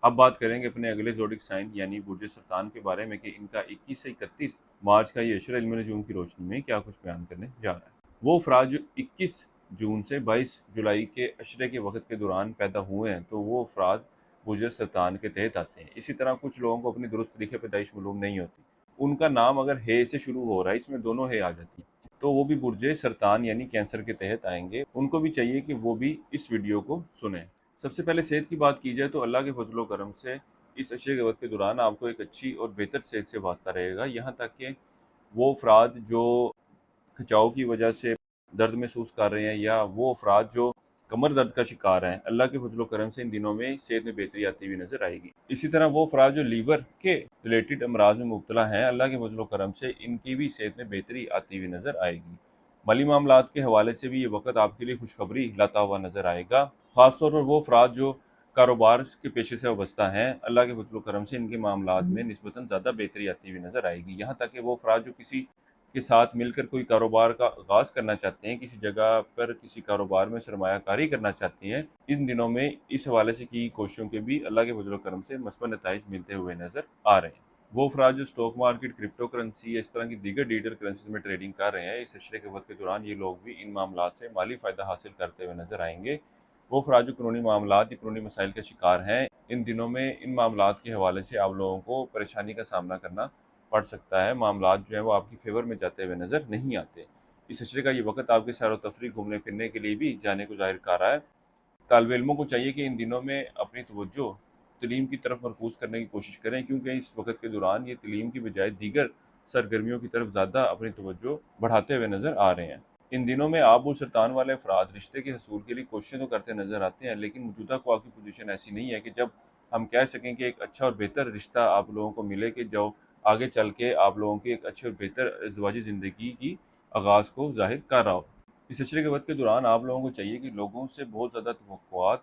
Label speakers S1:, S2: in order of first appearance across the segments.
S1: اب بات کریں گے اپنے اگلے زوڈک سائن یعنی برج سرطان کے بارے میں کہ ان کا 21 سے 31 مارچ کا یہ اشرہ علم نجوم کی روشنی میں کیا کچھ بیان کرنے جا رہا ہے۔ وہ افراد جو 21 جون سے 22 جولائی کے اشرے کے وقت کے دوران پیدا ہوئے ہیں تو وہ افراد برج سرطان کے تحت آتے ہیں۔ اسی طرح کچھ لوگوں کو اپنی درست تاریخ پیدائش معلوم نہیں ہوتی، ان کا نام اگر ہے سے شروع ہو رہا ہے، اس میں دونوں ہے آ جاتی ہیں، تو وہ بھی برج سرطان یعنی کینسر کے تحت آئیں گے۔ ان کو بھی چاہیے کہ وہ بھی اس ویڈیو کو سنیں۔ سب سے پہلے صحت کی بات کی جائے تو اللہ کے فضل و کرم سے اس اشرے کے وقت کے دوران آپ کو ایک اچھی اور بہتر صحت سے واسطہ رہے گا، یہاں تک کہ وہ افراد جو کھچاؤ کی وجہ سے درد محسوس کر رہے ہیں یا وہ افراد جو کمر درد کا شکار ہیں، اللہ کے فضل و کرم سے ان دنوں میں صحت میں بہتری آتی ہوئی نظر آئے گی۔ اسی طرح وہ افراد جو لیور کے ریلیٹڈ امراض میں مبتلا ہیں، اللہ کے فضل و کرم سے ان کی بھی صحت میں بہتری آتی ہوئی نظر آئے گی۔ مالی معاملات کے حوالے سے بھی یہ وقت آپ کے لیے خوشخبری لاتا ہوا نظر آئے گا، خاص طور پر وہ افراد جو کاروبار کے پیشے سے وابستہ ہیں، اللہ کے فضل و کرم سے ان کے معاملات میں نسبتاً زیادہ بہتری آتی ہوئی نظر آئے گی۔ یہاں تک کہ وہ افراد جو کسی کے ساتھ مل کر کوئی کاروبار کا آغاز کرنا چاہتے ہیں، کسی جگہ پر کسی کاروبار میں سرمایہ کاری کرنا چاہتے ہیں، ان دنوں میں اس حوالے سے کی کوششوں کے بھی اللہ کے فضل و کرم سے مثبت نتائج ملتے ہوئے نظر آ رہے ہیں۔ وہ افراد جو اسٹاک مارکیٹ، کرپٹو کرنسی یا اس طرح کی دیگر ڈیجیٹل کرنسیز میں ٹریڈنگ کر رہے ہیں، اس اشرے کے وقت کے دوران یہ لوگ بھی ان معاملات سے مالی فائدہ حاصل کرتے ہوئے نظر آئیں گے۔ وہ افراد جو قانونی معاملات یا قانونی مسائل کا شکار ہیں، ان دنوں میں ان معاملات کے حوالے سے آپ لوگوں کو پریشانی کا سامنا کرنا پڑ سکتا ہے، معاملات جو ہیں وہ آپ کی فیور میں جاتے ہوئے نظر نہیں آتے۔ اس اشرے کا یہ وقت آپ کے سیر و تفریح، گھومنے پھرنے کے لیے بھی جانے کو ظاہر کر رہا ہے۔ طالب علموں کو چاہیے کہ ان دنوں میں اپنی توجہ تعلیم کی طرف مرکوز کرنے کی کوشش کریں، کیونکہ اس وقت کے دوران یہ تعلیم کی بجائے دیگر سرگرمیوں کی طرف زیادہ اپنی توجہ بڑھاتے ہوئے نظر آ رہے ہیں۔ ان دنوں میں آپ اور سرطان والے افراد رشتے کے حصول کے لیے کوششیں تو کرتے نظر آتے ہیں، لیکن موجودہ خواہ کی پوزیشن ایسی نہیں ہے کہ جب ہم کہہ سکیں کہ ایک اچھا اور بہتر رشتہ آپ لوگوں کو ملے کہ جو آگے چل کے آپ لوگوں کی ایک اچھی اور بہتر ازدواجی زندگی کی آغاز کو ظاہر کر رہا ہو۔ اس اشرے کے وقت کے دوران آپ لوگوں کو چاہیے کہ لوگوں سے بہت زیادہ توقعات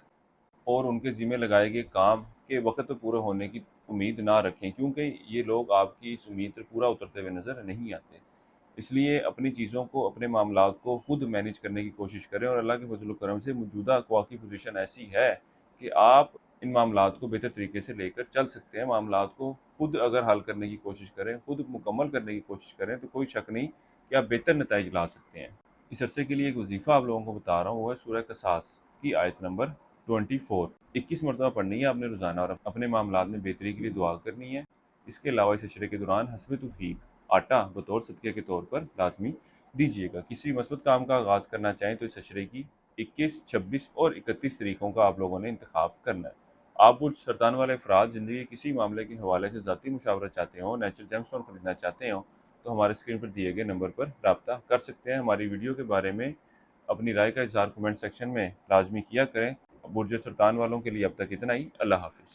S1: اور ان کے ذمہ لگائے گئے کام کے وقت پہ پورے ہونے کی امید نہ رکھیں، کیونکہ یہ لوگ آپ کی اس امید پر پورا اترتے ہوئے نظر نہیں آتے۔ اس لیے اپنی چیزوں کو، اپنے معاملات کو خود مینیج کرنے کی کوشش کریں، اور اللہ کے فضل و کرم سے موجودہ خواہ کی پوزیشن ایسی ہے کہ آپ ان معاملات کو بہتر طریقے سے لے کر چل سکتے ہیں۔ معاملات کو خود اگر حل کرنے کی کوشش کریں، خود مکمل کرنے کی کوشش کریں تو کوئی شک نہیں کہ آپ بہتر نتائج لا سکتے ہیں۔ اس عرصے کے لیے ایک وظیفہ آپ لوگوں کو بتا رہا ہوں، وہ ہے سورہ قصاص کی آیت نمبر 24، 21 مرتبہ پڑھنی ہے آپ نے روزانہ، اور اپنے معاملات میں بہتری کے لیے دعا کرنی ہے۔ اس کے علاوہ اس اشرے کے دوران حسب توفیق آٹا بطور صدقے کے طور پر لازمی دیجیے گا۔ کسی مثبت کام کا آغاز کرنا چاہیں تو اس اشرے کی 21، 26 اور 31 تاریخوں کا آپ لوگوں نے انتخاب کرنا ہے۔ آپ برج سرطان والے افراد زندگی کے کسی معاملے کے حوالے سے ذاتی مشاورت چاہتے ہوں، نیچرل جیم اسٹون خریدنا چاہتے ہوں، تو ہمارے اسکرین پر دیے گئے نمبر پر رابطہ کر سکتے ہیں۔ ہماری ویڈیو کے بارے میں اپنی رائے کا اظہار کمنٹ سیکشن میں لازمی کیا کریں۔ برج سرطان والوں کے لیے اب تک اتنا ہی۔ اللہ حافظ۔